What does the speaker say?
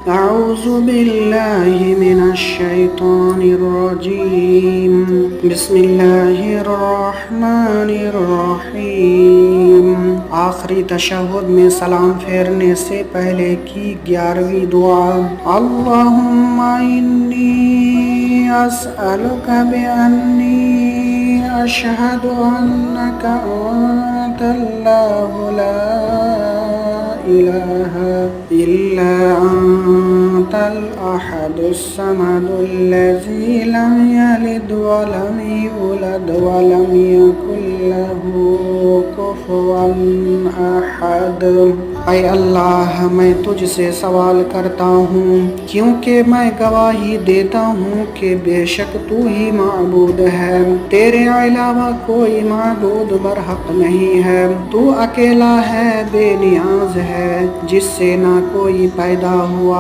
अऊज़ु बिल्लाहि मिनश शैतानिर रजीम। बिस्मिल्लाहिर रहमानिर रहीम। आखिरी तशहुद में सलाम फेरने से पहले की 11वीं दुआ। अल्लाहुम्मा इन्नी अस्अलुका बिअन्नी अशहदु अन्नका अंतल्लाहु ला इलाहा इल्ला अंतल अहदुस समदुल्लज़ी लम यलिद व लम यूलद व लम यकुल लहू कुफुवन अहद। ऐ अल्लाह, मैं तुझसे सवाल करता हूँ क्योंकि मैं गवाही देता हूँ कि बेशक तू ही माबूद है, तेरे अलावा कोई माबूद बरहक नहीं है। तू अकेला है, बेनियाज है, जिससे ना कोई पैदा हुआ